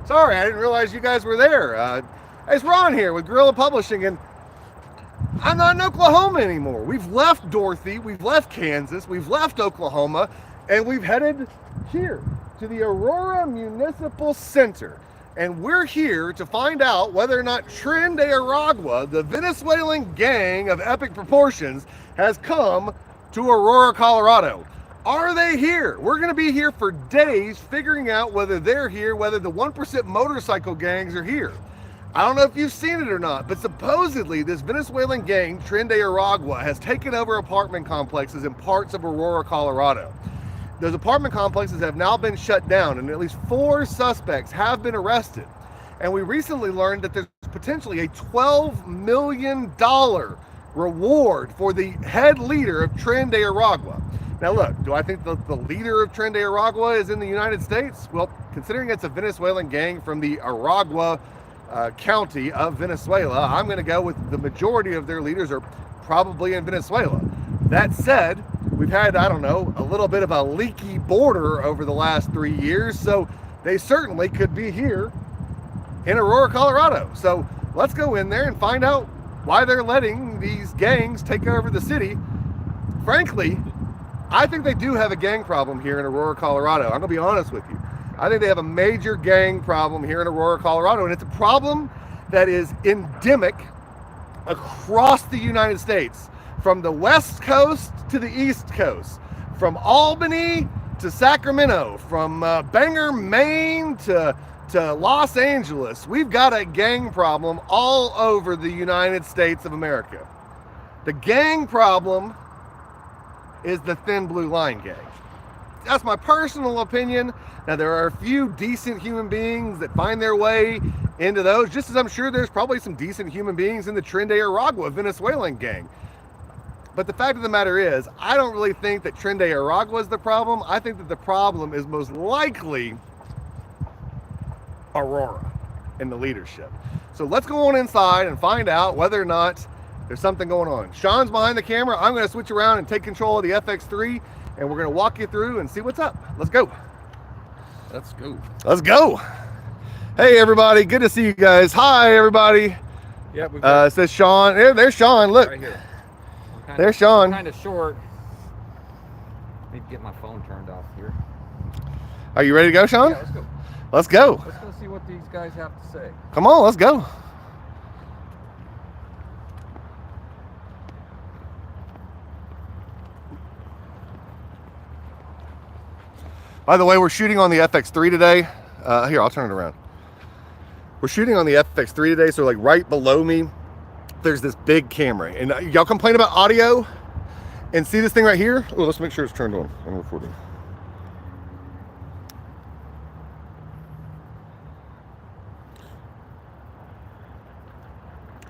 Sorry, I didn't realize you guys were there. It's Ron here with Guerrilla Publishing, and I'm not in Oklahoma anymore. We've left Dorothy, we've left Kansas, we've left Oklahoma, and we've headed here to the Aurora Municipal Center. And we're here to find out whether or not Tren de Aragua, the Venezuelan gang of epic proportions, has come to Aurora, Colorado. Are they here? We're going to be here for days figuring out whether they're here, whether the 1% motorcycle gangs are here. I don't know if you've seen it or not, but supposedly this Venezuelan gang, Tren de Aragua, has taken over apartment complexes in parts of Aurora, Colorado. Those apartment complexes have now been shut down, and at least 4 suspects have been arrested. And we recently learned that there's potentially a $12 million reward for the head leader of Tren de Aragua. Now look, do I think the leader of Tren de Aragua is in the United States? Well, considering it's a Venezuelan gang from the Aragua county of Venezuela, I'm going to go with the majority of their leaders are probably in Venezuela. That said, we've had, I don't know, a little bit of a leaky border over the last 3 years, so they certainly could be here in Aurora, Colorado. So let's go in there and find out why they're letting these gangs take over the city. Frankly, I think they do have a gang problem here in Aurora, Colorado. I'm going to be honest with you. I think they have a major gang problem here in Aurora, Colorado, and it's a problem that is endemic across the United States, from the West Coast to the East Coast, from Albany to Sacramento, from Bangor, Maine to Los Angeles. We've got a gang problem all over the United States of America. The gang problem is the Thin Blue Line gang. That's my personal opinion. Now, there are a few decent human beings that find their way into those, just as I'm sure there's probably some decent human beings in the Tren de Aragua Venezuelan gang. But the fact of the matter is, I don't really think that Tren de Aragua is the problem. I think that the problem is most likely Aurora and the leadership. So let's go on inside and find out whether or not there's something going on. Sean's behind the camera. I'm going to switch around and take control of the FX3, and we're going to walk you through and see what's up. Let's go. Let's go. Let's go. Hey, everybody. Good to see you guys. Hi, everybody. Yep. It says Sean. There's Sean. Look. Right here. There's Sean. Kind of short. Need to get my phone turned off here. Are you ready to go, Sean? Yeah, let's go. Let's go. Let's go see what these guys have to say. Come on, let's go. By the way, we're shooting on the FX3 today. Here, I'll turn it around. We're shooting on the FX3 today, so like right below me, there's this big camera. And y'all complain about audio and see this thing right here? Oh, let's make sure it's turned on. I'm recording.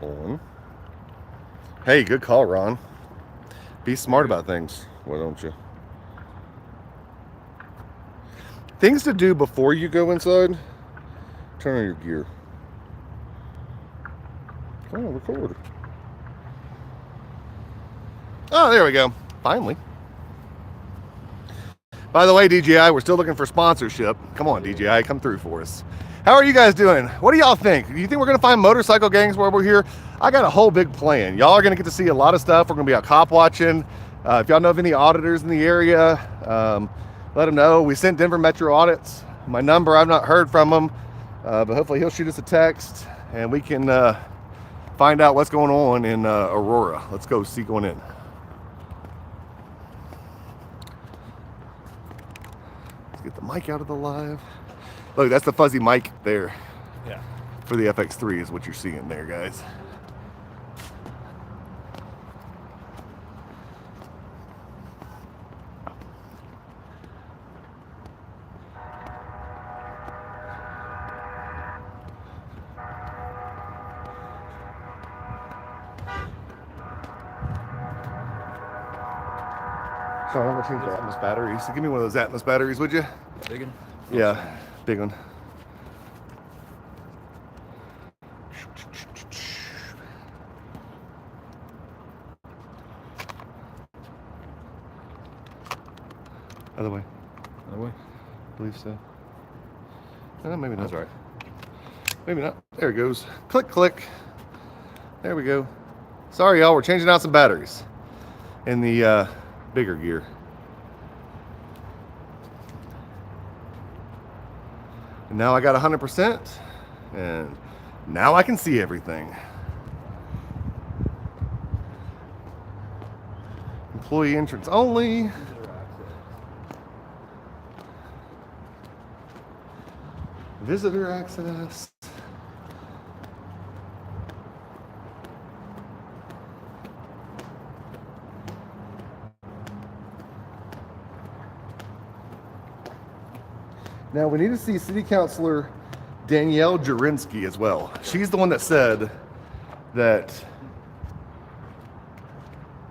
On. Hey, good call, Ron. Be smart about things, why don't you? Things to do before you go inside. Turn on your gear. Oh, record. Oh, there we go. Finally. By the way, DJI, we're still looking for sponsorship. Come on, DJI, come through for us. How are you guys doing? What do y'all think? Do you think we're going to find motorcycle gangs while we're here? I got a whole big plan. Y'all are going to get to see a lot of stuff. We're going to be out cop watching. If y'all know of any auditors in the area, let them know. We sent Denver Metro Audits. My number, I've not heard from him, but hopefully he'll shoot us a text and we can find out what's going on in Aurora. Let's go see going in. Let's get the mic out of the live. Look, that's the fuzzy mic there. Yeah. For the FX3 is what you're seeing there, guys. So I'm gonna change the Atmos batteries. So give me one of those Atmos batteries, would you? Big one? Yeah, big one. Other way. Other way? I believe so. Maybe not. That's right. Maybe not. There it goes. Click, click. There we go. Sorry, y'all. We're changing out some batteries in the bigger gear. And now I got 100%, and now I can see everything. Employee entrance only. Visitor access. Now we need to see City Councilor Danielle Jurinsky as well. She's the one that said that.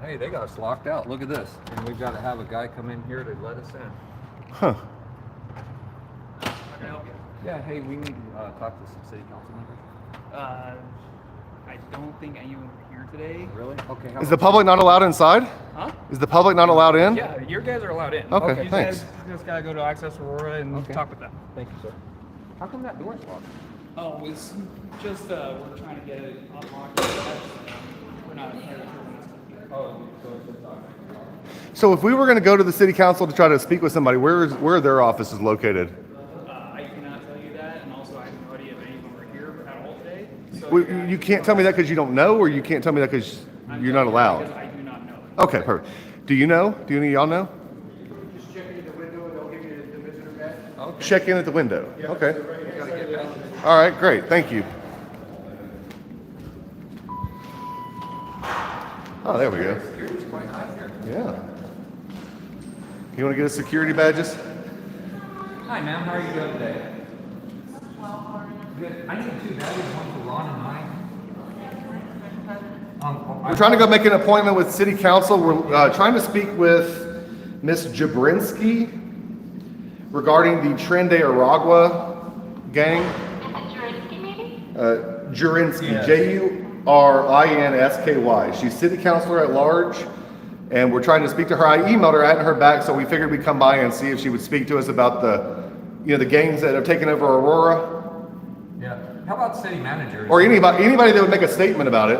Hey, they got us locked out. Look at this. And we've got to have a guy come in here to let us in. Huh. How can I help you? Yeah, hey, we need to talk to some city council members. I don't think anyone here today. Really? Okay. Is the public not allowed inside? Huh? Is the public not allowed in? Yeah, your guys are allowed in. Okay, You thanks. guys just gotta go to Access Aurora and Okay. talk with them. Thank you, sir. How come that door's locked? Oh, it's just we're trying to get it unlocked. We're not entirely sure when it's gonna be. Oh, so it's just So if we were going to go to the city council to try to speak with somebody, where are their offices located? I cannot tell you that, and also I have no idea if anyone were here at all today. So You can't tell me that because you don't know, or you can't tell me that because you're not allowed? Because I do not know. Okay, perfect. Do you know? Do any of y'all know? Just check in the window and they'll give you the visitor badge. okay. Check in at the window. Okay. Gotta get past it. All right, great. Thank you. Oh, there we go. Security's quite high here. Yeah. You want to get us security badges? Hi, ma'am. How are you doing today? Good. I need 2 badges, one for Ron and I. We're trying to go make an appointment with city council. We're trying to speak with Miss Jabrinsky regarding the Tren de Aragua gang. Jurinsky meeting? Jurinsky, Jurinsky. She's city councilor at large, and we're trying to speak to her. I emailed her, I hadn't heard back, so we figured we'd come by and see if she would speak to us about the gangs that have taken over Aurora, Yeah. How about city managers? or anybody that would make a statement about it.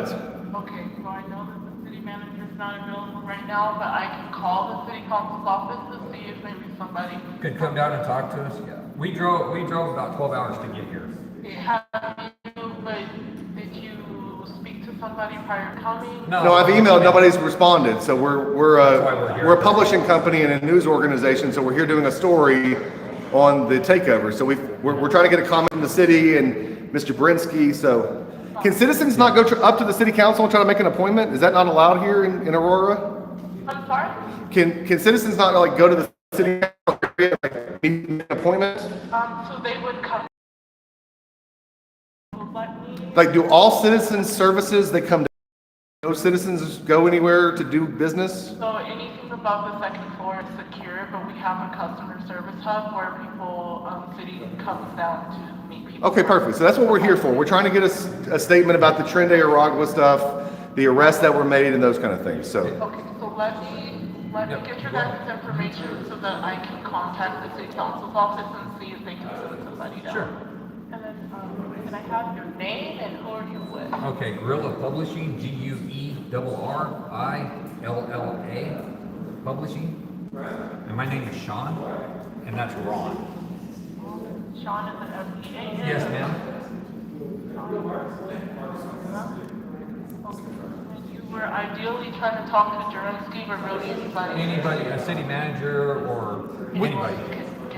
Okay, so I know that the city manager is not available right now, but I can call the city council's office to see if maybe somebody Could come down and talk to us? Yeah. We drove about 12 hours to get here. but did you speak to somebody prior to coming? No, I've emailed, nobody's responded, so That's why we're here. we're a publishing company and a news organization, so we're here doing a story on the takeover. So we're trying to get a comment from the city and Mr. Brinsky. So can citizens not go up to the city council and try to make an appointment? Is that not allowed here in Aurora? I'm sorry? Can citizens not like go to the city council area, like make an appointment? So they would come. Let me, Like, do all citizens services that come to no citizens go anywhere to do business? so anything above the second floor is secure, but we have a customer service hub where people, city comes down to meet people. Okay, perfect. So that's what we're here for. We're trying to get a statement about the Tren de Aragua stuff, the arrests that were made, and those kind of things. So, Okay, so let me get your guys' information so that I can contact the city council's office and see if they can send somebody down. Sure. And then, can I have your name and who are you with? Okay, Guerrilla Publishing, Guerrilla Publishing. And my name is Sean, and that's Ron. Sean is an SPA? Yes, ma'am. And you were ideally trying to talk to Jurinsky, but really anybody? Anybody, a city manager or anybody.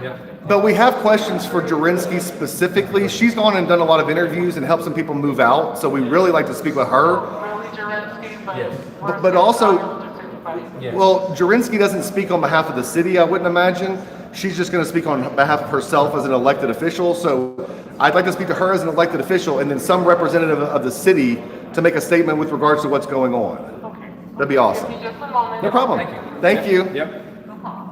Yep. but we have questions for Jurinsky specifically. She's gone and done a lot of interviews and helped some people move out. So we really like to speak with her. Really Jurinsky, but. Yes. we're But also- just anybody. Yes. Well, Jurinsky doesn't speak on behalf of the city, I wouldn't imagine. She's just going to speak on behalf of herself as an elected official. So I'd like to speak to her as an elected official and then some representative of the city to make a statement with regards to what's going on. Okay. That'd be awesome. Give me just a moment. No problem. Thank you. Thank you. Yep. No problem.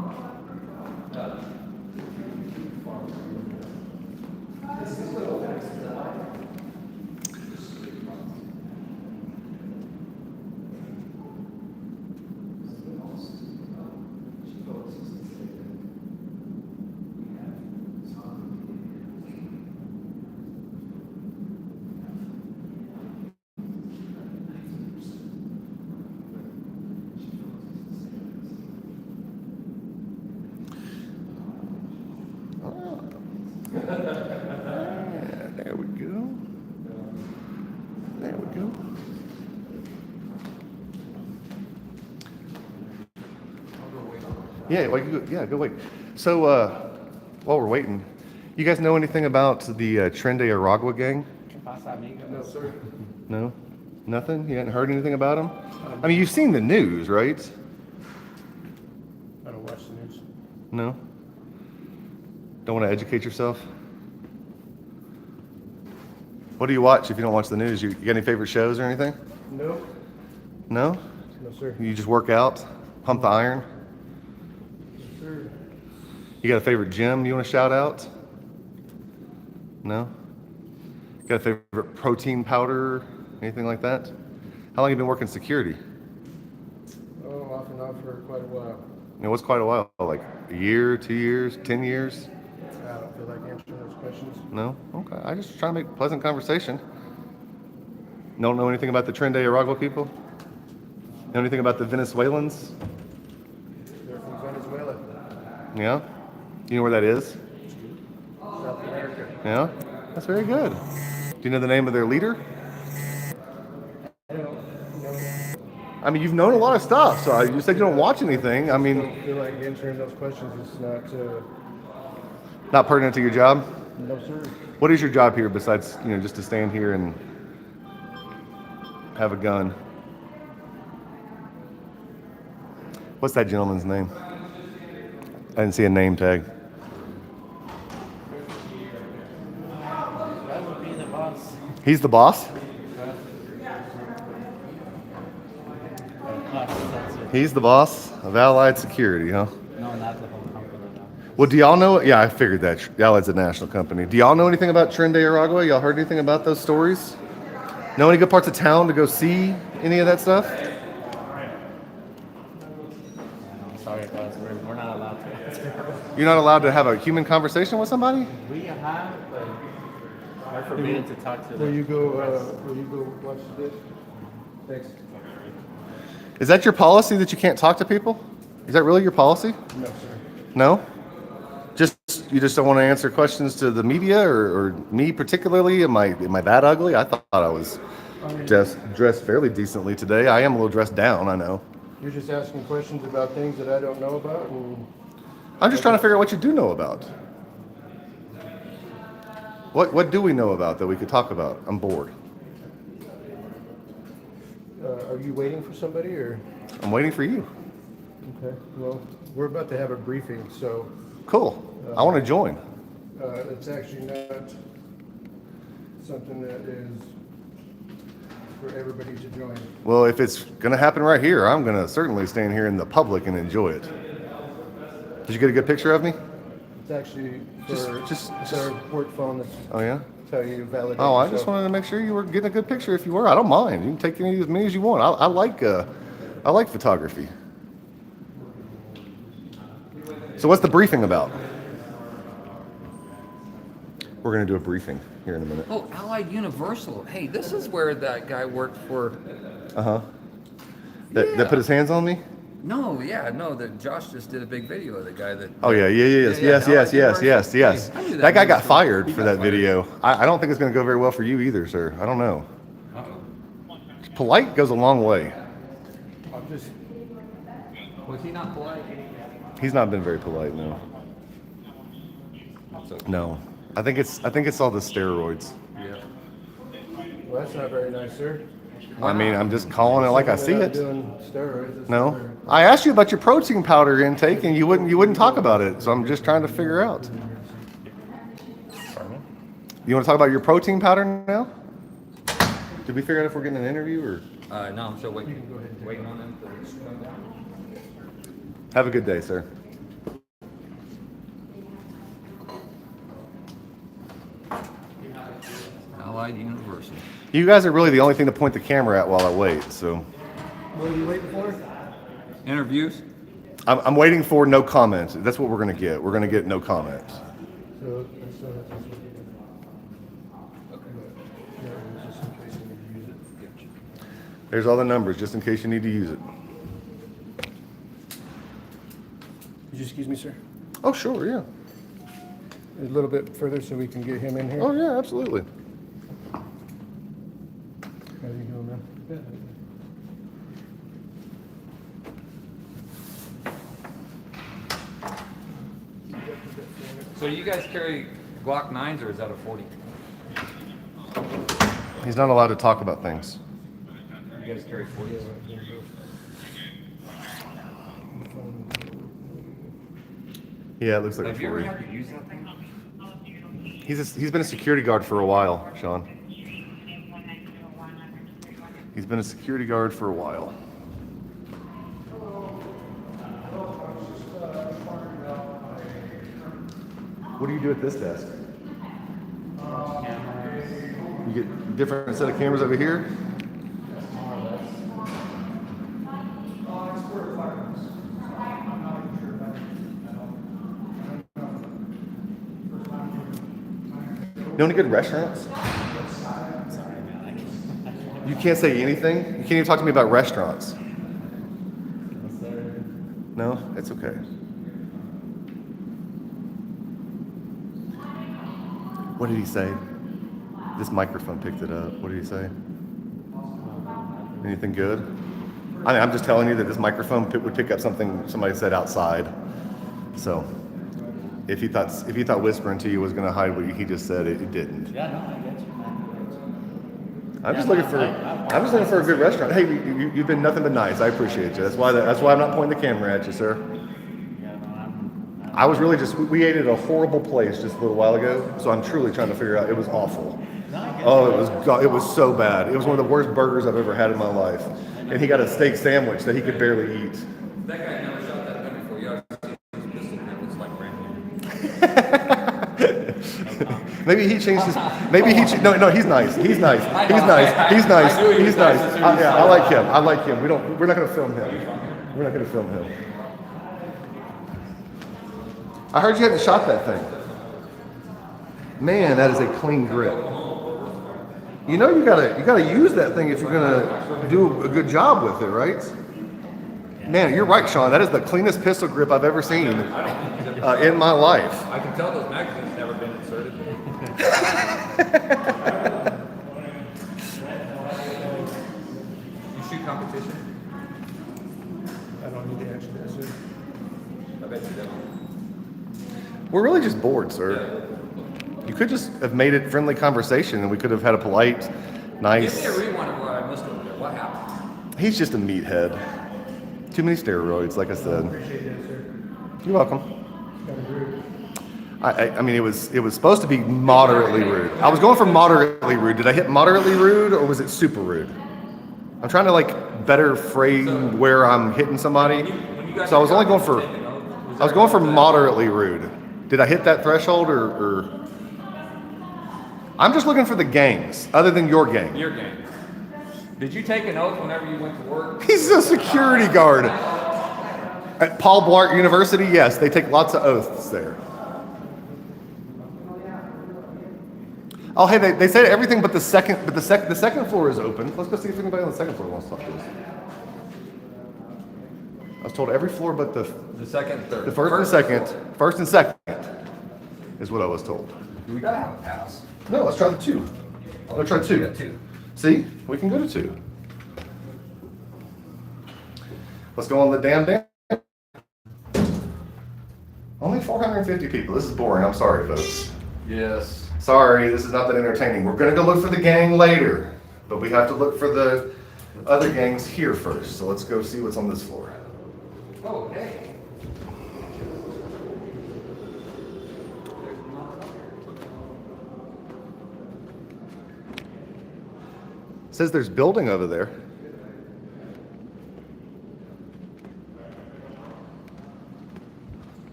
Yeah, like, yeah, go wait. So, while we're waiting, you guys know anything about the Tren de Aragua gang? No, sir. No? Nothing? You hadn't heard anything about them? I mean, you've seen the news, right? I don't watch the news. No? Don't want to educate yourself? What do you watch if you don't watch the news? You got any favorite shows or anything? No. No? No, sir. You just work out? Pump the iron? Sir. You got a favorite gym you want to shout out? No? Got a favorite protein powder? Anything like that? How long have you been working security? Oh, off and on for quite a while. You know, what's quite a while? Like a year, 2 years, 10 years? I don't feel like answering those questions. No? Okay. I just try to make pleasant conversation. Don't know anything about the Tren de Aragua people? Know anything about the Venezuelans? They're from Venezuela, Yeah? You know where that is? South America. Yeah? That's very good. Do you know the name of their leader? I don't know. I mean, you've known a lot of stuff, so you said you don't watch anything. I I mean, don't feel like answering those questions. It's not pertinent to your job? no, sir. What is your job here besides, you know, just to stand here and have a gun? What's that gentleman's name? I didn't see a name tag. That would be the boss. He's the boss? He's the boss of Allied Security, huh? No, not the whole company. No. Well, do y'all know? Yeah, I figured that. Allied's a national company. Do y'all know anything about Tren de Aragua? Y'all heard anything about those stories? Know any good parts of town to go see any of that stuff? Sorry, guys, we're not allowed to answer. You're not allowed to have a human conversation with somebody? We have, but we're forbidden to talk to Will them. you go watch this? Thanks. Is that your policy that you can't talk to people? Is that really your policy? No, sir. No? You just don't want to answer questions to the media or me particularly? Am I that ugly? I thought I was just dressed fairly decently today. I am a little dressed down, I know. You're just asking questions about things that I don't know about, and I'm just trying to figure out what you do know about. What do we know about that we could talk about? I'm bored. are you waiting for somebody, or? I'm waiting for you. Okay. Well, we're about to have a briefing, so Cool. I want to join. it's actually not something that is for everybody to join. Well, if it's going to happen right here, I'm going to certainly stand here in the public and enjoy it. Did you get a good picture of me? It's actually for Just- it's our work phone that's Oh, yeah? how you validate. Oh, I just yourself. wanted to make sure you were getting a good picture. If you were, I don't mind. You can take as many as you want. I like photography. So what's the briefing about? We're going to do a briefing here in a minute. Oh, Allied Universal. Hey, this is where that guy worked for. Uh-huh. That put his hands on me? No, that Josh just did a big video of the guy that. Oh, yeah, yes. Allied Universal. Yes. Hey, I knew That guy got movie. fired He for got that fired. video. I don't think it's going to go very well for you either, sir. I don't know. Uh-oh. Polite goes a long way. I'm just Was he not polite? He's not been very polite, no. So, No. I think it's all the steroids. yeah. well, that's not very nice, sir. I mean, I'm just calling it like I see Without it. Doing steroids. It's not No, very- I asked you about your protein powder intake, and you wouldn't talk about it. So I'm just trying to figure out. You want to talk about your protein powder now? Did we figure out if we're getting an interview or? No, I'm still waiting on him to come down. Have a good day, sir. Allied Universal. You guys are really the only thing to point the camera at while I wait. So What are you waiting for? Interviews? I'm waiting for no comment. That's what we're gonna get. We're gonna get no comment. So that's what you did. Okay. Yeah, it was just in case you need to use it. There's all the numbers, just in case you need to use it. Could you excuse me, sir? Oh, sure, yeah. A little bit further so we can get him in here. Oh, yeah, absolutely. How you doing, man? Good. So do you guys carry Glock 9s or is that a 40? He's not allowed to talk about things. You guys carry 40s? Yeah, it looks like Have a you ever 40. had to use that thing? He's been a security guard for a while, Sean. He's been a security guard for a while. What do you do at this desk? You get a different set of cameras over here? You know any good restaurants? You can't say anything? You can't even talk to me about restaurants. No? It's okay. What did he say? This microphone picked it up. What did he say? Anything good? I mean, I'm just telling you that this microphone would pick up something somebody said outside. So, if he thought whispering to you was going to hide what he just said, it didn't. Yeah, no, I get you, man. I'm just looking for a good restaurant. Hey, you've been nothing but nice. I appreciate you. That's why I'm not pointing the camera at you, sir. Yeah, no, I was really we ate at a horrible place just a little while ago, so I'm truly trying to figure out. It was awful. Oh, it was so bad. It was one of the worst burgers I've ever had in my life. And he got a steak sandwich that he could barely eat. That guy never shot that gun before. You ever seen his pistol grip? It's like brand new. Maybe he changed his. No, he's nice. He's nice. Yeah, I like him. We're not going to film him. We're not going to film him. I heard you hadn't shot that thing. Man, that is a clean grip. You know you gotta use that thing if you're gonna do a good job with it, right? Man, you're right, Sean. That is the cleanest pistol grip I've ever seen in my life. I can tell those magazines never been inserted. You shoot competition? I don't need the extra answer. I bet you don't. We're really just bored, sir. You could just have made it friendly conversation and we could have had a polite, nice... Give me a rewind of what I missed over there. What happened? He's just a meathead. Too many steroids, like I said. Appreciate that, sir. You're welcome. Got a group. I mean, it was supposed to be moderately rude. I was going for moderately rude. Did I hit moderately rude or was it super rude? I'm trying to better frame where I'm hitting somebody. So I was only going for moderately rude. Did I hit that threshold or? I'm just looking for the gangs, other than your gang. Your gang. Did you take an oath whenever you went to work? He's a security guard. At Paul Blart University, yes, they take lots of oaths there. Oh, hey, they say everything but the second floor is open. Let's go see if anybody on the second floor wants to talk to us. I was told every floor but the second, third. the first and second is what I was told. We gotta have a pass. No, let's try the two. Let's try two. Two. See, we can go to two. Let's go on the damn. Only 450 people. This is boring. I'm sorry, folks. Yes. Sorry, this is not that entertaining. We're gonna go look for the gang later, but we have to look for the other gangs here first. So let's go see what's on this floor. Oh, hey. It says there's building over there.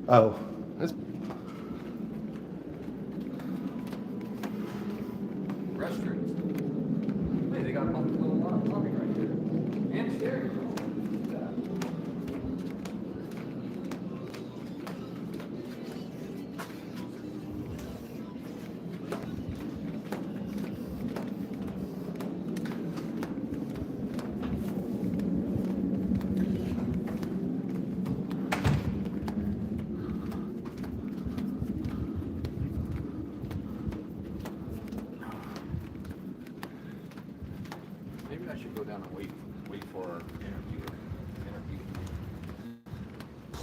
Oh, it's Restrooms. Hey, they got a little lobby right there. And stairs.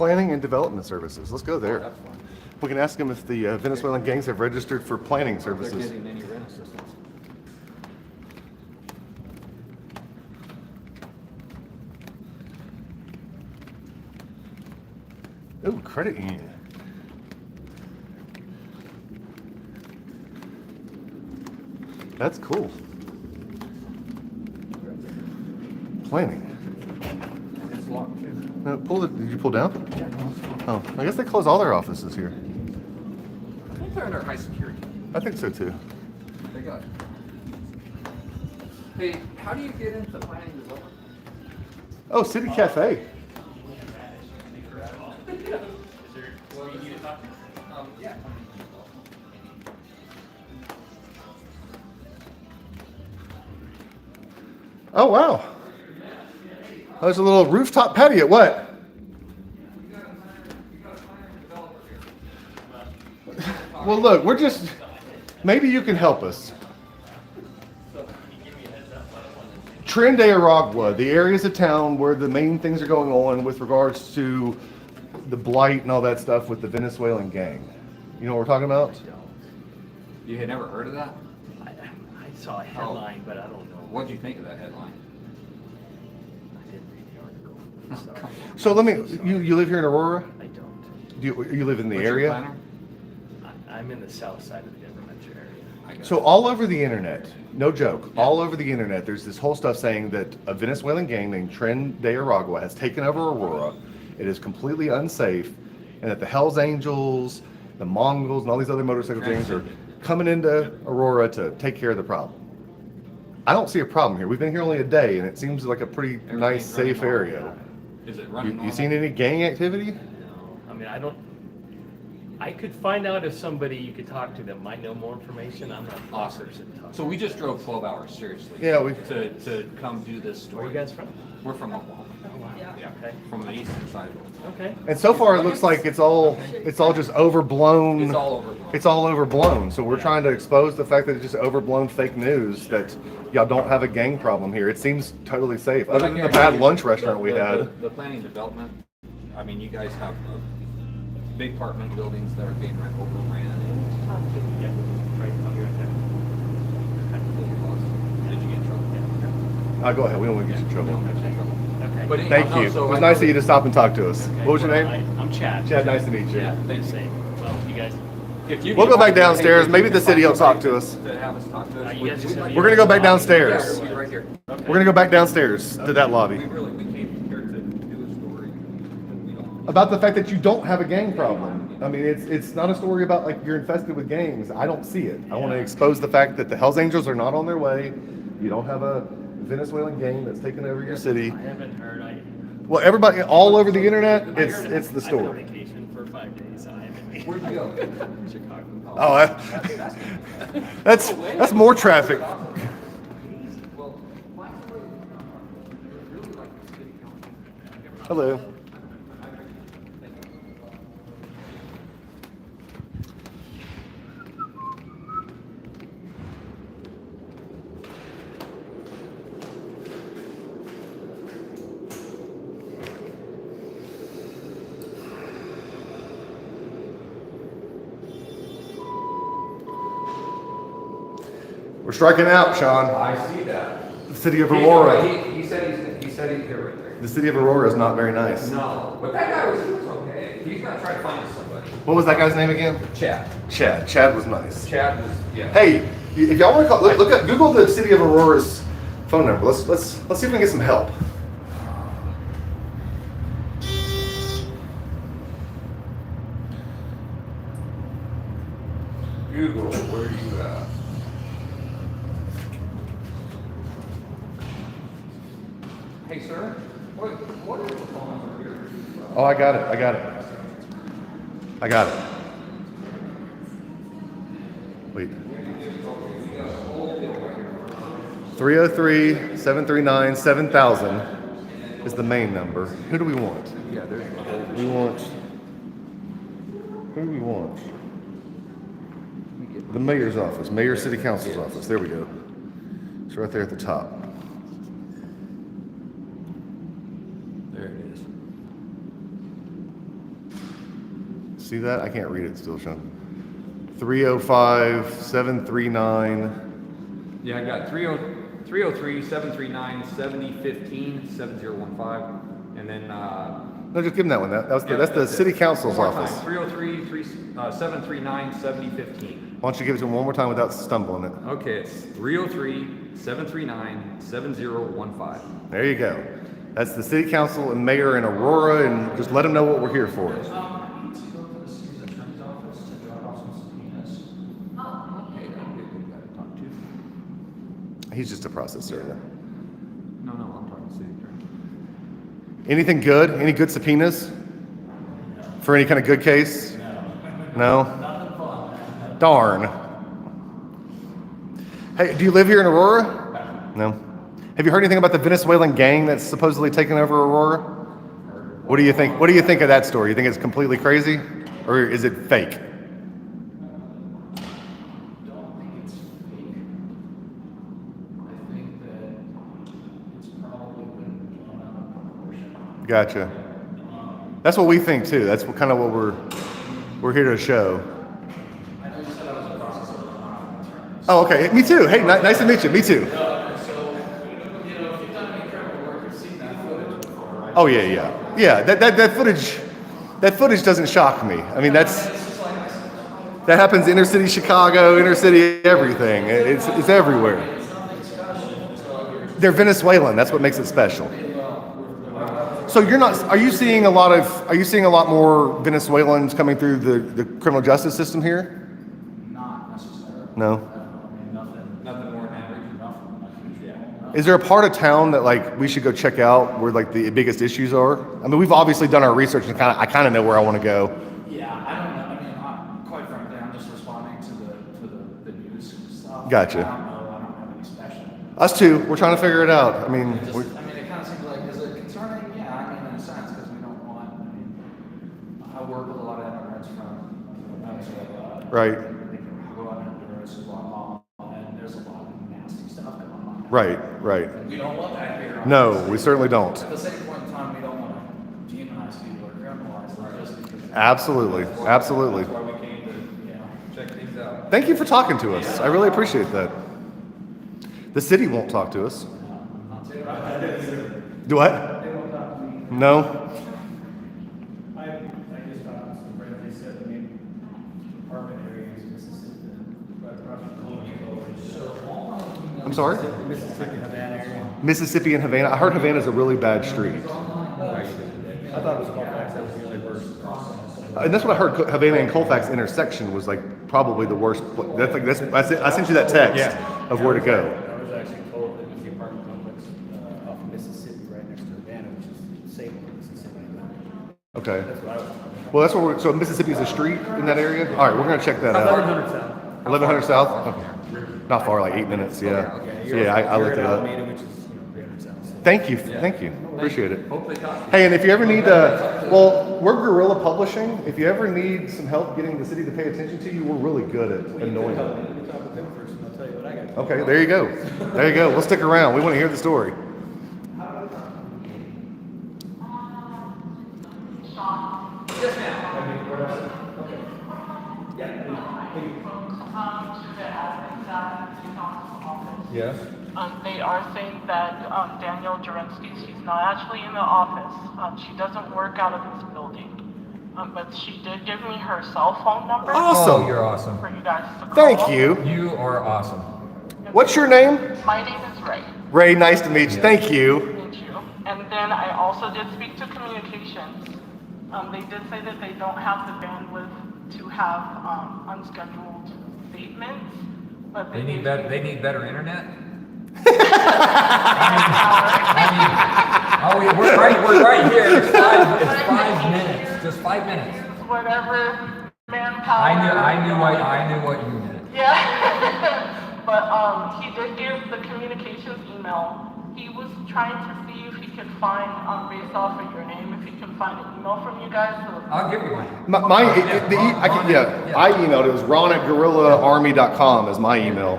Planning and Development Services. Let's go there. That's fine. We can ask them if the Venezuelan gangs have registered for planning If they're services. getting any rent assistance. Oh, credit union. That's cool. Planning. It's locked too. Did you pull down? Oh, I guess they close all their offices here. I think they're under high security. I think so too. They got. Hey, how do you get into planning and development? Oh, City Cafe. Yeah. Oh, wow. There's a little rooftop patio. What? Well, look, we're just, maybe you can help us. Tren de Aragua, the areas of town where the main things are going on with regards to the blight and all that stuff with the Venezuelan gang. You know what we're talking about? You had never heard of that? I saw a headline, but I don't know. What did you think of that headline? I didn't read the article. So let me, you live here in Aurora? I don't. Do you live in the What's your area? planner? I'm in the south side of the Denver metro area. I got So all over the internet, no joke, all over the internet, there's this whole stuff saying that a Venezuelan gang named Tren de Aragua has taken over Aurora. It is completely unsafe, and that the Hells Angels, the Mongols, and all these other motorcycle gangs are coming into Aurora to take care of the problem. I don't see a problem here. We've been here only a day, and it seems like a pretty nice, Everything's running safe normal. area. Is it running You normal? seen any gang activity? No, I mean, I could find out if somebody you could talk to that might know more information. I'm not the Awesome. person to talk to. So we just drove 12 hours, seriously. Yeah, we. To come do this Where are story. you guys from? We're from Oklahoma. Oh, wow. Yeah. Okay. From the eastern side of Oklahoma. Okay. And so far, it looks like it's all just overblown. It's all overblown. It's all overblown. So we're trying to expose the fact that it's just overblown fake news that y'all don't have a gang problem here. It seems totally safe, But other I than the guarantee bad you, lunch restaurant we had. The planning development, I mean, you guys have big apartment buildings that are being overran. Yeah, right, I'll be right there. Did you get in trouble? Go ahead. We don't want to get you in trouble. Okay. But anyhow, Thank no, you. so It was I nice know of you to stop and talk to us. Okay. What was your Well, name? I'm Chad. Chad, nice to meet you. Yeah, same. Well, you guys, If you We'll need go back to- downstairs. hey, Maybe if the you city will find talk to somebody us. To have us talk to us. you guys just have We're gonna go back Yeah, downstairs. we'll be right here. We're gonna go back downstairs to that lobby. We came here to do a story. And we don't. About the fact that you don't have a gang problem. I mean, it's not a story about like you're infested with gangs. I don't see it. I want to expose the fact that the Hells Angels are not on their way. You don't have a Venezuelan gang that's taken over your city. I haven't heard. Well, everybody all over the internet, it's the I've been on story. vacation for 5 days. So I haven't. Where'd you go? Chicago. Oh, that's more traffic. Hello. We're striking out, Sean. I see that. The city of Aurora. He said he's here right there. The city of Aurora is not very nice. No, but that guy was okay. He's not trying to find somebody. What was that guy's name again? Chad. Chad. Chad was nice. Chad was, yeah. Hey, if y'all want to call, look at Google the city of Aurora's phone number. Let's see if we can get some help. Google, where are you at? Hey, sir, what is the phone number here? Oh, I got it. I got it. I got it. Wait. 303-739-7000 is the main number. Who do we want? Yeah, there's the whole. We want. Who do we want? The mayor's office, mayor city council's office. There we go. It's right there at the top. There it is. see that? I can't read it still, Sean. 305-739. Yeah, I got 303-739-7015, 7015, and then No, just give him that one. That's the city council's office. 303-739-7015. Why don't you give it to him one more time without stumbling it? Okay, it's 303-739-7015. There you go. That's the city council and mayor in Aurora, and just let them know what we're here for. I need to go to the city's attorney's office to drop off some subpoenas. Okay, I'm good. We gotta talk to. He's just a process server. No, I'm talking to city attorney. Anything good? Any good subpoenas? For any kind of good case? No? Darn. Hey, do you live here in Aurora? No. Have you heard anything about the Venezuelan gang that's supposedly taken over Aurora? What do you think? What do you think of that story? You think it's completely crazy, or is it fake? I don't think it's fake. I think that it's probably been blown out of proportion. Gotcha. That's what we think too. That's kind of what we're here to show. I know you said I was a process of attorneys. Oh, okay. Me too. Hey, nice to meet you. Me too. So, if you've done any criminal work, you've seen that footage before, right? Oh yeah. That footage doesn't shock me. I mean, that happens inner city Chicago, inner city everything. It's everywhere. They're Venezuelan. That's what makes it special. So are you seeing a lot more Venezuelans coming through the criminal justice system here? Not necessarily. No. I mean, nothing more than average. Nothing. Yeah. Is there a part of town that like we should go check out where like the biggest issues are? I mean, we've obviously done our research and I kind of know where I want to go. Yeah, I don't know. I mean, quite frankly, I'm just responding to the news stuff. Gotcha. I don't have any special. Us too. We're trying to figure it out. I mean, It kind of seems like, is it concerning? Yeah, I mean, in a sense, because we don't want, I work with a lot of immigrants from Venezuela. right, They can go out and Honduras, Guatemala, and there's a lot of nasty stuff going on. right. We don't want that here. No, we certainly don't. At the same point in time, we don't want to demonize people or criminalize them just because. Absolutely. That's why we came to check things out. Thank you for talking to us. I really appreciate that. The city won't talk to us. Do what? No. I just found some friends, they said the main apartment area is Mississippi, right across from Colonial. I'm sorry? Mississippi, Havana area. Mississippi and Havana. I heard Havana's a really bad street. I thought it was Colfax, that was the only worst. And that's what I heard. Havana and Colfax intersection was like probably the worst. I sent you that text of where to go. I was actually told that it was the apartment complex off of Mississippi, right next to Havana, which is Salem, Mississippi. Okay. That's what I was told. Well, that's where so Mississippi is a street in that area? All right, we're going to check that out. 1100 South. 1100 South? Okay. Not far, like 8 minutes, yeah. Yeah, I looked it up. Alameda, which is 300 South. So. Thank you. Appreciate it. Hopefully talk to you. Hey, and if you ever need we're Guerrilla Publishing. If you ever need some help getting the city to pay attention to you, we're really good at annoying them. Let me talk with them first, and I'll tell you what I got. Okay, there you go. We'll stick around. We want to hear the story. To the admin staff in the city council's office. Yes. They are saying that Daniel Jurinsky, she's not actually in the office. She doesn't work out of this building. But she did give me her cell phone number Awesome. Oh, you're awesome. for you guys to call. Thank you. You are awesome. What's your name? My name is Ray. Ray, nice to meet you. Thank you. Thank you. And then I also did speak to communications. They did say that they don't have the bandwidth to have unscheduled statements, but They need better internet. We're right here. It's 5 minutes. Just 5 minutes. Whatever manpower. I knew what you meant. Yeah. But he did give the communications email. He was trying to see if he could find, based off of your name, if he can find an email from you guys. So I'll give you one. I emailed it. It was Ron at GuerrillaArmy.com is my email.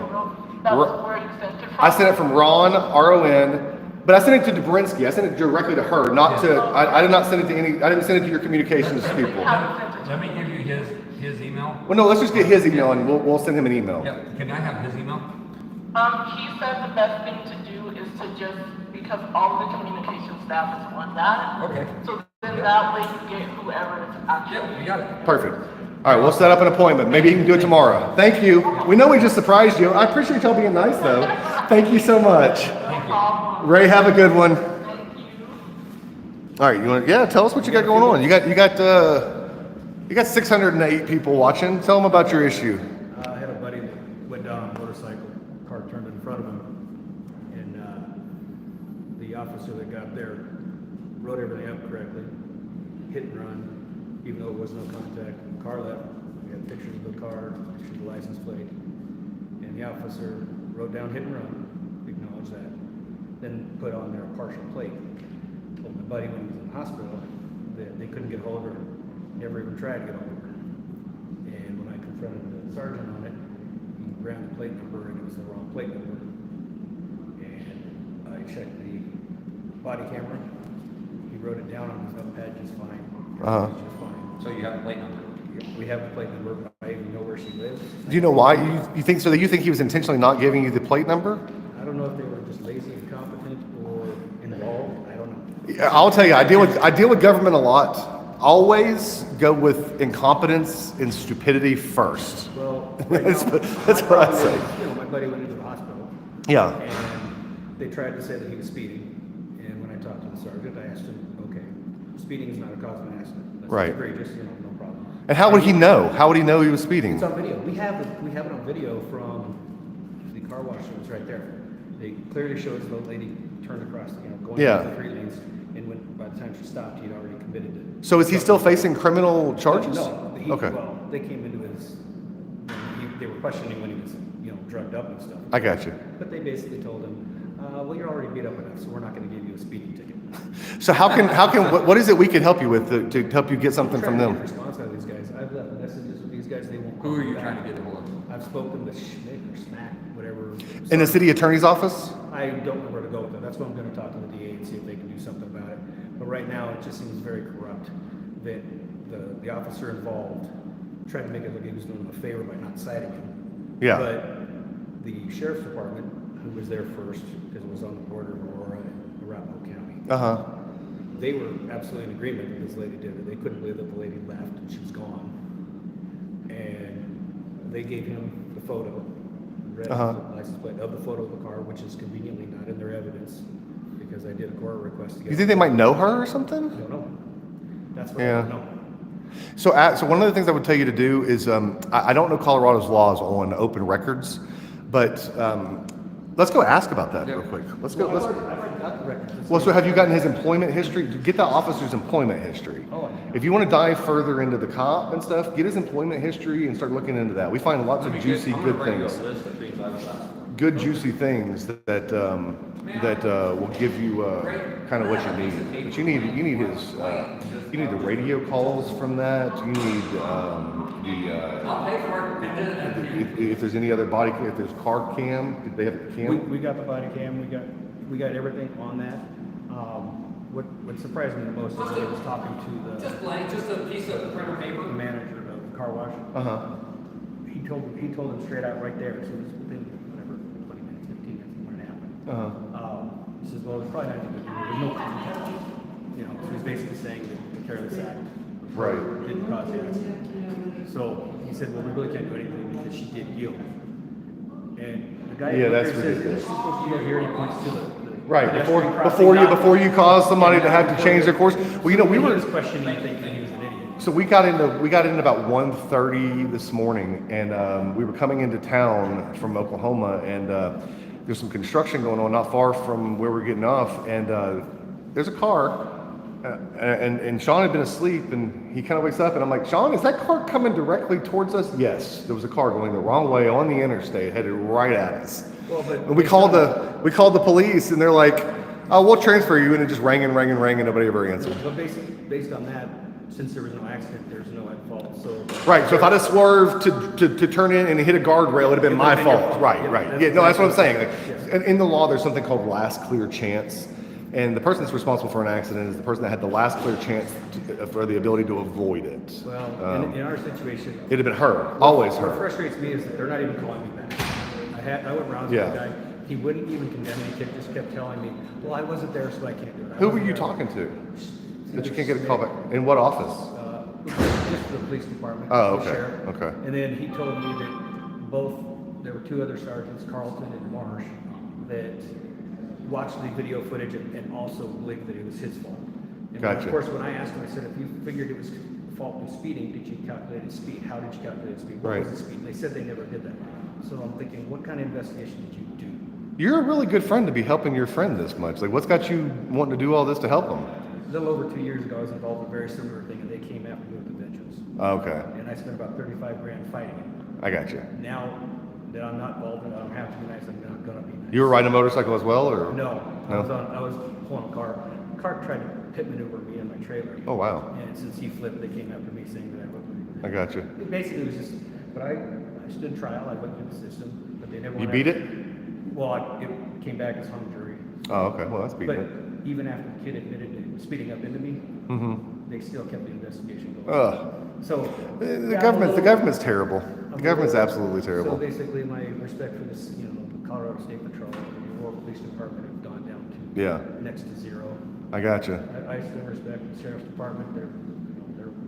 that was where you sent it from. I sent it from Ron, R-O-N, but I sent it to Dobrinsky. I sent it directly to her, not to, I did not send it to I didn't send it to your communications people. You haven't sent it Let me give you his email. Well, no, let's just get his email and we'll send him an email. Yeah, can I have his email? He said the best thing to do is to just, because all the communication staff is on that. Okay. So then that way you get whoever is actually. Yeah, you got it. Perfect. All right, we'll set up an appointment. Maybe you can do it tomorrow. Thank you. We know we just surprised you. I appreciate y'all being nice, though. Thank you so much. Ray, have a good one. All right, you want? Yeah, tell us what you got going on. You got 608 people watching. Tell them about your issue. I had a buddy that went down on a motorcycle, car turned in front of him, and the officer that got there wrote everything up correctly, hit and run, even though it was no contact. The car left. We had pictures of the car, pictures of the license plate, and the officer wrote down hit and run, acknowledged that, then put on there a partial plate. Told my buddy when he was in the hospital that they couldn't get hold of her, never even tried to get hold of her. And when I confronted the sergeant on it, he ran the plate number and it was the wrong plate number. And I checked the body camera. He wrote it down on his notepad just fine. Just fine. So you have a plate number. We have the plate number. I even know where she lives. Do you know why? You think so? That you think he was intentionally not giving you the plate number? I don't know if they were just lazy, incompetent, or involved. I don't know. Yeah, I'll tell you, I deal with government a lot. Always go with incompetence and stupidity first. Well, That's now, what my I buddy say. was- my buddy went into the hospital. Yeah. And they tried to say that he was speeding. And when I talked to the sergeant, I asked him, okay, speeding is not a cause of an accident. That's Right. egregious, no problem. And how would he know? How would he know he was speeding? It's on video. We have it on video from the car wash that was right there. They clearly shows the lady turned across, going Yeah. down the 3 lanes. And by the time she stopped, he'd already committed it. So is he still facing criminal charges? No. Okay. Well, they came into his. They were questioning when he was, drugged up and stuff. I got you. But they basically told him, well, you're already beat up enough, so we're not going to give you a speeding ticket. So what is it we could help you with to help you get something I'm from trying to them? get a response out of these guys. I've left messages with these guys. They won't. Who are you call me trying back. to get a hold of? I've spoken to Schmidt or Smack, whatever. In the city attorney's office? I don't know where to go with that. That's why I'm going to talk to the DA and see if they can do something about it. But right now, it just seems very corrupt that the officer involved tried to make it look like he was doing him a favor by not citing him. Yeah. But the sheriff's department, who was there first, because it was on the border of Aurora and Arapahoe County, they were absolutely in agreement that this lady did it. They couldn't believe that the lady left and she was gone. And they gave him the photo, read the license plate of the photo of the car, which is conveniently not in their evidence because I did a court request to get. You think they might know her or something? I don't know. That's what I Yeah. don't know. So one of the things I would tell you to do is, I don't know Colorado's laws on open records, but let's go ask about that real quick. Let's go. I've already got the records. Well, so have you gotten his employment history? Get that officer's employment history. Oh, If you want to dive further into the cop and stuff, get his employment history and start looking into that. We find lots of juicy, good things. Good, juicy things that will give you kind of what you need. But you need his you need the radio calls from that. You need I'll pay for it. if there's any other body cam, if there's car cam, did they have a cam? We got the body cam. We got everything on that. What surprised me the most is that I was talking to Just blank, just a piece of printer the paper. manager of the car wash. He told him straight out right there. So it was within whatever 20 minutes, 15 minutes when it happened. He says, well, it's probably not even there's no contact. So he's basically saying that the careless act Right. didn't cause the accident. So he said, well, we really can't do anything because she did yield. And the guy Yeah, up there that's says, ridiculous. she's supposed to be here. He points to the Right, pedestrian crossing, before you cause somebody to have to change their course. Well, we He were was questioning, thinking he was an idiot. so we got in about 1:30 this morning, and we were coming into town from Oklahoma, and there's some construction going on not far from where we're getting off, and there's a car, and Sean had been asleep, and he kind of wakes up, and I'm like, Sean, is that car coming directly towards us? Yes, there was a car going the wrong way on the interstate, headed right at us. Well, but And we called the police, and they're like, "Oh, we'll transfer you," and it just rang, and nobody ever answered. But based on that, since there was no accident, there's no at fault. So Right. So if I'd have swerved to turn in and hit a guardrail, it'd have been my fault. Right. Yeah. No, that's what I'm saying. Like, in the law, there's something called last clear chance. And the person that's responsible for an accident is the person that had the last clear chance for the ability to avoid it. Well, in our situation, It'd have been her, always what her. frustrates me is that they're not even calling me back. I went around to Yeah. the guy. He wouldn't even condemn me. He just kept telling me, "Well, I wasn't there, so I can't do it." Who were you talking to? That you can't get a call back? In what office? Just the police department. Oh, the okay, sheriff. okay. And then he told me that there were two other sergeants, Carlton and Marsh, that watched the video footage and also believed that it was his fault. And Gotcha. of course, when I asked him, I said, if you figured it was fault in speeding, did you calculate his speed? How did you calculate his speed? What Right. was the speed? They said they never did that. So I'm thinking, what kind of investigation did you do? You're a really good friend to be helping your friend this much. Like, what's got you wanting to do all this to help him? A little over 2 years ago, I was involved in a very similar thing, and they came after me with the vengeance. Okay, And I spent about 35 grand fighting it. I got you. Now that I'm not involved in it, I don't have to be nice, I'm not gonna be nice. You were riding a motorcycle as well, or? No, No? I was pulling a car. The car tried to pit maneuver me in my trailer. Oh, wow. And since he flipped, they came after me saying that I looked I got you. It basically was just, but I stood trial, I went through the system, but they never. You went beat after- it? Well, it came back as hung jury. Oh, okay. Well, that's beating But it. even after the kid admitted to speeding up into me, Mm-hmm. they still kept the investigation going. Ugh. So. The yeah, I'm a government's little- terrible. I'm The a government's little- absolutely So terrible. basically, my respect for this, the Colorado State Patrol, the Aurora Police Department have gone down to Yeah, next to zero. I got you. I still respect the sheriff's department. They're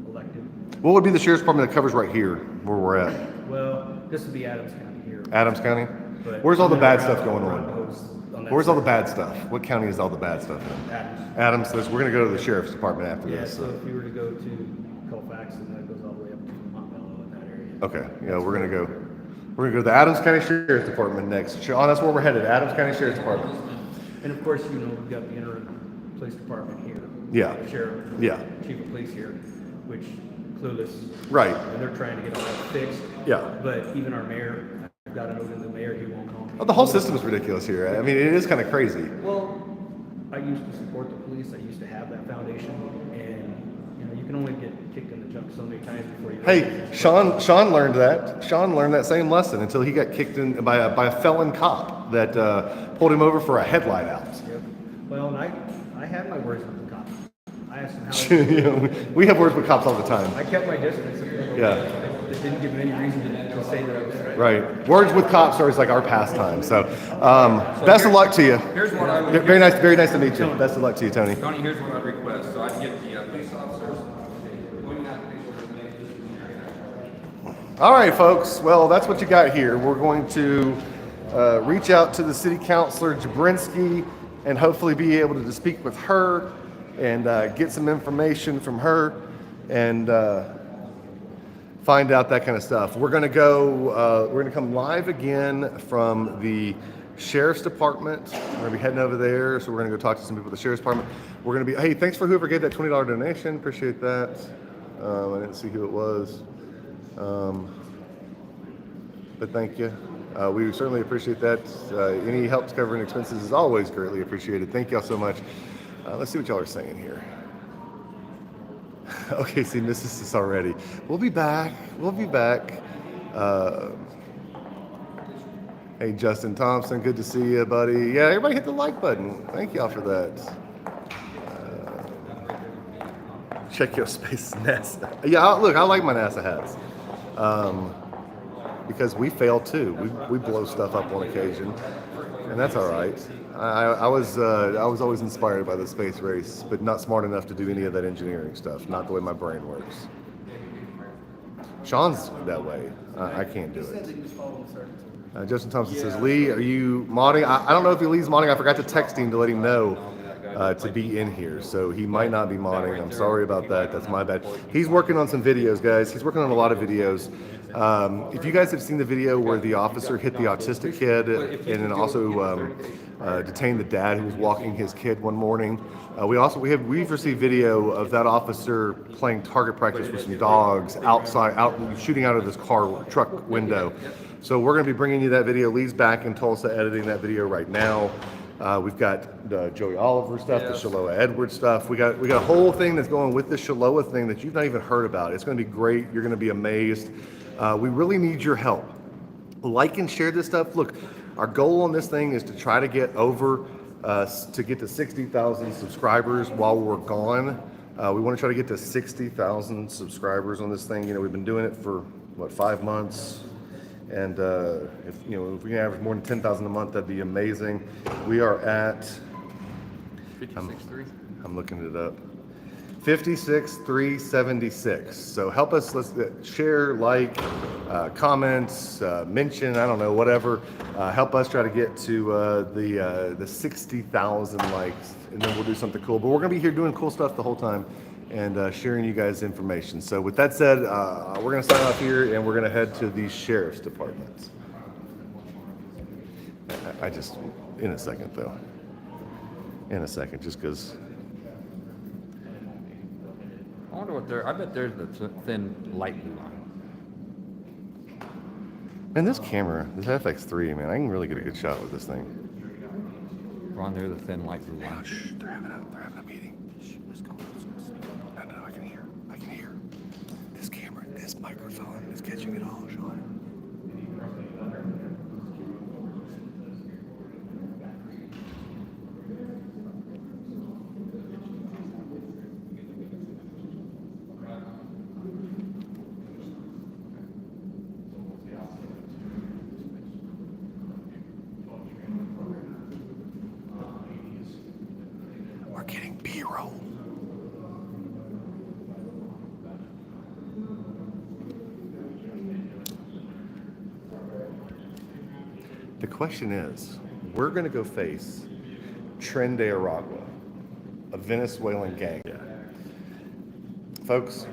elected. What would be the sheriff's department that covers right here, where we're at? Well, this would be Adams County here. Adams County? But Where's all the I'm bad never stuff going around on? those on that Where's all the side. bad stuff? What county is all the bad stuff in? Adams. Adams says we're gonna go to the sheriff's department after Yeah, this. so if you were to go to Colfax, and that goes all the way up to Montbello in that area. Okay, yeah, we're gonna go to the Adams County Sheriff's Department next. Sean, that's where we're headed, Adams County Sheriff's Department. And of course, we've got the interim police department here. Yeah. The sheriff. Yeah. Chief of police here, which clueless. Right. And they're trying to get all that fixed. Yeah. But even our mayor, I've got a note in the mayor, he won't call me. Oh, the whole system is ridiculous here. I mean, it is kind of crazy. Well, I used to support the police. I used to have that foundation, and you can only get kicked in the junk so many times before you. Hey, Sean learned that. Sean learned that same lesson until he got kicked in by a felon cop that pulled him over for a headlight out. Yep. Well, and I had my words with the cop. I asked him how. You know, we have words with cops all the time. I kept my distance. Yeah. It didn't give me any reason to say that I was right. Right. Words with cops are always like our pastime. So, best of luck to you. Here's what I would. Very nice to meet you. Best of luck to you, Tony. Tony, here's what I'd request. So I'd get the police officers. All right, folks. Well, that's what you got here. We're going to reach out to the city councilor, Jabrinsky, and hopefully be able to speak with her and get some information from her and find out that kind of stuff. We're going to go, we're going to come live again from the sheriff's department. We're going to be heading over there. So we're going to go talk to some people at the sheriff's department. We're going to be, hey, thanks for whoever gave that $20 donation. Appreciate that. I didn't see who it was. But thank you. We certainly appreciate that. Any help covering expenses is always greatly appreciated. Thank y'all so much. Let's see what y'all are saying here. Okay, see, misses this already. We'll be back. Hey, Justin Thompson, good to see you, buddy. Yeah, everybody hit the like button. Thank y'all for that. Check your space, NASA. Yeah, look, I like my NASA hats. Because we fail too. We blow stuff up on occasion, and that's all right. I was always inspired by the space race, but not smart enough to do any of that engineering stuff. Not the way my brain works. Sean's that way. I can't do it. Justin Thompson says, Lee, are you modding? I don't know if Lee's modding. I forgot to text him to let him know to be in here, so he might not be modding. I'm sorry about that. That's my bad. He's working on some videos, guys. He's working on a lot of videos. If you guys have seen the video where the officer hit the autistic kid and then also detained the dad who was walking his kid one morning, we've received video of that officer playing target practice with some dogs outside, shooting out of this truck window. So we're going to be bringing you that video. Lee's back in Tulsa editing that video right now. We've got the Joey Oliver stuff, the Shaloa Edwards stuff. We got a whole thing that's going with the Shaloa thing that you've not even heard about. It's going to be great. You're going to be amazed. We really need your help. Like and share this stuff. Look, our goal on this thing is to try to get over to get to 60,000 subscribers while we're gone. We want to try to get to 60,000 subscribers on this thing. You know, we've been doing it for what, 5 months, and if we can average more than 10,000 a month, that'd be amazing. We are at 56.3. I'm looking it up. 56,376. So help us. Let's share, like, comments, mention. I don't know, whatever. Help us try to get to the 60,000 likes, and then we'll do something cool. But we're gonna be here doing cool stuff the whole time and sharing you guys information. So with that said, we're gonna sign off here, and we're gonna head to the sheriff's department. I just in a second though. In a second, just because. I wonder what I bet there's the thin light blue line. Man, this camera, this FX3, man, I can really get a good shot with this thing. We're on there, the thin light blue line. Shh, they're having a meeting. Shh, let's go. No, I can hear. This camera, this microphone is catching it all, Sean. We're getting B-roll. The question is, we're going to go face Tren de Aragua, a Venezuelan gang. Folks,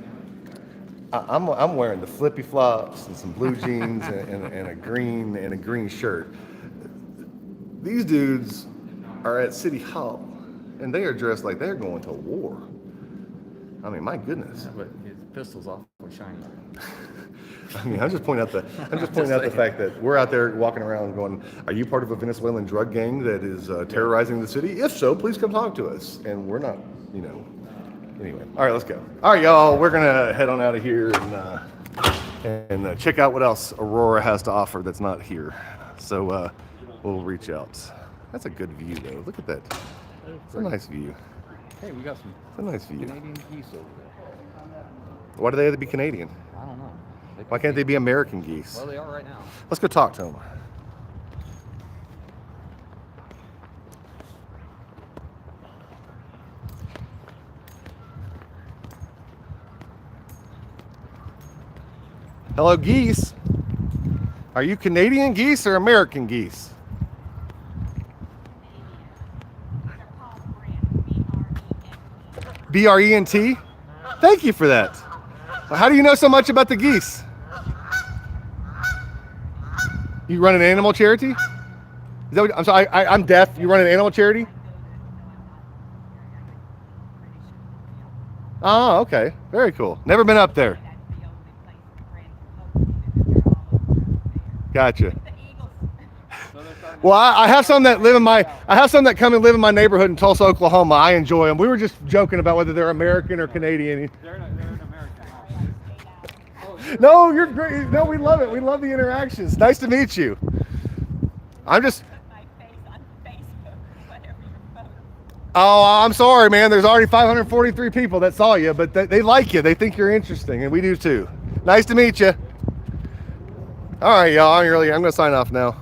I'm wearing the flippy flops and some blue jeans and a green shirt. These dudes are at City Hall, and they are dressed like they're going to war. I mean, my goodness. But his pistol's awfully shiny. I mean, I'm just pointing out the fact that we're out there walking around going, are you part of a Venezuelan drug gang that is terrorizing the city? If so, please come talk to us. And we're not, anyway. All right, let's go. All right, y'all, we're gonna head on out of here and check out what else Aurora has to offer that's not here. So we'll reach out. That's a good view, though. Look at that. It's a nice view. Hey, we got some It's a nice view. Canadian geese over there. Why do they have to be Canadian? I don't know. Why can't they be American geese? Well, they are right now. Let's go talk to them. Hello, geese. Are you Canadian geese or American geese? B-R-E-N-T? Thank you for that. How do you know so much about the geese? You run an animal charity? Is that what, I'm sorry, I'm deaf. You run an animal charity? Oh, okay. Very cool. Never been up there. Gotcha. Well, I have some that come and live in my neighborhood in Tulsa, Oklahoma. I enjoy them. We were just joking about whether they're American or Canadian. They're an American. No, you're great. No, we love it. We love the interactions. Nice to meet you. Oh, I'm sorry, man. There's already 543 people that saw you, but they like you. They think you're interesting, and we do too. Nice to meet you. All right, y'all. I'm going to sign off now.